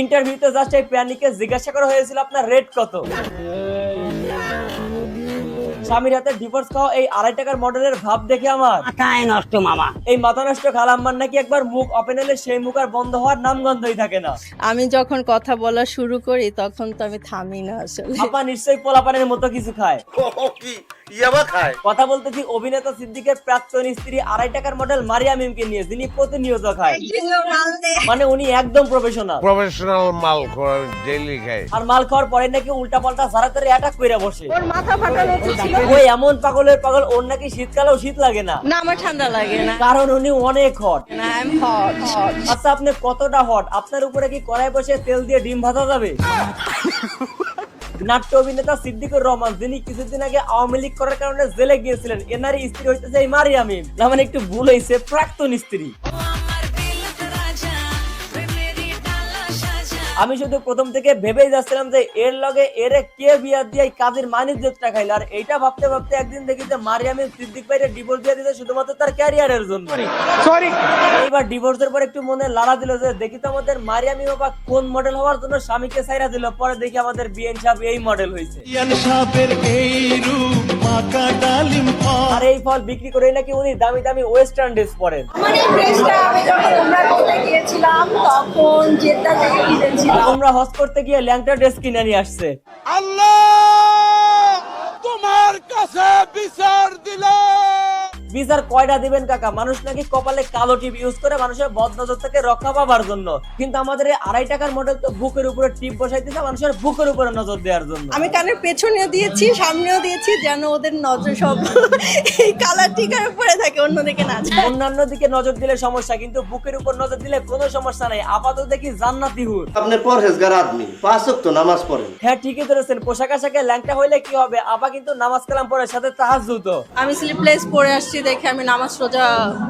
ইন্টারভিউতে জাস্ট এই প্রাণীকে জিজ্ঞাসা করা হয়েছিল আপনার রেট কত। স্বামীর হাতে ডিভোর্স খাওয়া এই 2.5 টাকার মডেলের ভাব দেখে আমার মাথায় নষ্ট মামা। এই মাথা নষ্ট খালাম্মার নাকি একবার মুখ ওপেন হলে সেই মুখ আর বন্ধ হওয়ার নামগন্ধই থাকে না। আমি যখন কথা বলা শুরু করি তখন তো আমি থামি না আসলে। আপা নিশ্চয়ই পোলাপানের মতো কিছু খায়। কি ইয়াবা খায়? কথা বলতেছি অভিনেতা সিদ্দিকের প্রাক্তন স্ত্রী 2.5 টাকার মডেল মারিয়া মিমকে নিয়ে, যিনি প্রতিনিয়ত খায়। মানে উনি একদম প্রফেশনাল মাল ডেইলি খায়। আর মাল খাওয়ার পরে নাকি উল্টা পাল্টা ঝাড়া করে অ্যাটাক করে বসে। ওর মাথা ফাটানো ছিল। ওই এমন পাগলের পাগল, ওর নাকি শীতকালেও শীত লাগে না। না আমার ঠান্ডা লাগে না। কারণ উনি অনেক হট। না আই এম হট। আচ্ছা আপনি কতটা হট? আপনার উপরে কি কড়াই বসে তেল দিয়ে ডিম ভাজা যাবে? নাট্য অভিনেতা সিদ্দিকুর রহমান, যিনি কিছুদিন আগে আওয়ামী লীগ করার কারণে জেলে গিয়েছিলেন, এনারই স্ত্রী হইতেছে এই মারিয়া মিম। না মানে একটু ভুল হয়েছে, প্রাক্তন স্ত্রী। আমি শুধু প্রথম থেকে ভেবেই যাচ্ছিলাম যে এর লগে এরে কে বিয়া দিয়ে কাজের মানিজ্যটা খাইল, আর এইটা ভাবতে ভাবতে একদিন দেখি যে মারিয়াম সিদ্দিক ভাইরে ডিভোর্স দিয়ে দিতে শুধুমাত্র তার ক্যারিয়ারের জন্য। সরি, এইবার ডিভোর্সের পর একটু মনে লাড়া দিল যে দেখি তো আমাদের মারিয়াম বাবা কোন মডেল হওয়ার জন্য স্বামীকে ছাইরা দিল। পরে দেখি আমাদের বিএন সাহেব এই মডেল হয়েছে। আর এই ফল বিক্রি করে নাকি উনি দামি দামি ওয়েস্টার্ন ড্রেস পরেন। আমার এই ড্রেসটা আমি যখন উমরা করতে গিয়েছিলাম তখন জেদ্দা থেকে কিনেছিলাম। তোমরা হজ করতে গিয়ে ল্যাংটা ড্রেস কিনে নিয়ে আসছে। আল্লাহ তোমার কাছে বিচার দিলাম। বিচার কয়টা দিবেন কাকা? মানুষ নাকি কপালে কালো টিপ ইউজ করে মানুষের বদনজর থেকে রক্ষা পাবার জন্য, কিন্তু আমাদের এই 2.5 টাকার মডেল তো বুকের উপরে টিপ বসাইতেছে মানুষের বুকের উপরে নজর দেওয়ার জন্য। আমি কানের পেছনেও দিয়েছি সামনেও দিয়েছি যেন ওদের নজর সব এই কালার টিকার উপরে থাকে, অন্যদিকে না যায়। অন্যান্য দিকে নজর দিলে সমস্যা, কিন্তু বুকের উপর নজর দিলে কোনো সমস্যা নাই। আপাতত দেখি জান্নাতি হুর। আপনি পরহেজগার আদমি, 5 ওয়াক্ত নামাজ পড়েন। হ্যাঁ ঠিকই ধরেছেন, পোশাক আশাকে ল্যাংটা হইলে কি হবে, আপা কিন্তু নামাজ কালাম পড়ে সাথে তাহাজ্জুদ। আমি স্লিপলেস পরে আসছি দেখে আমি নামাজ রোজা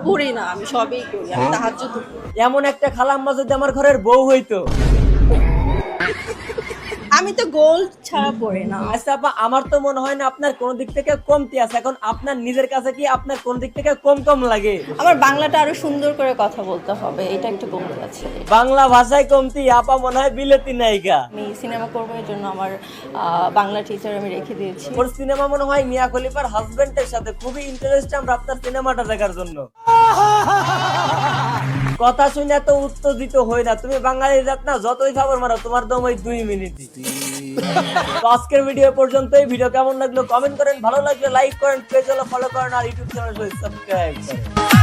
পড়ি না, আমি সবই করি, আমি তাহাজ্জুদ করি। এমন একটা খালাম্মা যদি আমার ঘরের বউ হইতো। আমি তো গোল্ড ছাড়া পড়ি না। আচ্ছা আপা, আমার তো মনে হয় না আপনার কোন দিক থেকে কমতি আছে। এখন আপনার নিজের কাছে কি আপনার কোন দিক থেকে কম কম লাগে? আমার বাংলাটা আরো সুন্দর করে কথা বলতে হবে, এটা একটু কমতি আছে। বাংলা ভাষায় কমতি? আপা মনে হয় বিলেতি নায়িকা। আমি সিনেমা করবো, এর জন্য আমার বাংলা টিচার আমি রেখে দিয়েছি। ওর সিনেমা মনে হয় মিয়া খলিফার হাজবেন্ডের সাথে। খুবই ইন্টারেস্ট আমরা আপনার সিনেমাটা দেখার জন্য। কথা শুনে এত উত্তেজিত হই না, তুমি বাঙালি জাত না, যতই খবর মারো তোমার দম ওই 2 মিনিটই। তো আজকের ভিডিও পর্যন্তই। ভিডিও কেমন লাগলো কমেন্ট করেন, ভালো লাগলে লাইক করেন, পেজ হলো ফলো করেন, আর ইউটিউব চ্যানেল সাবস্ক্রাইব করেন।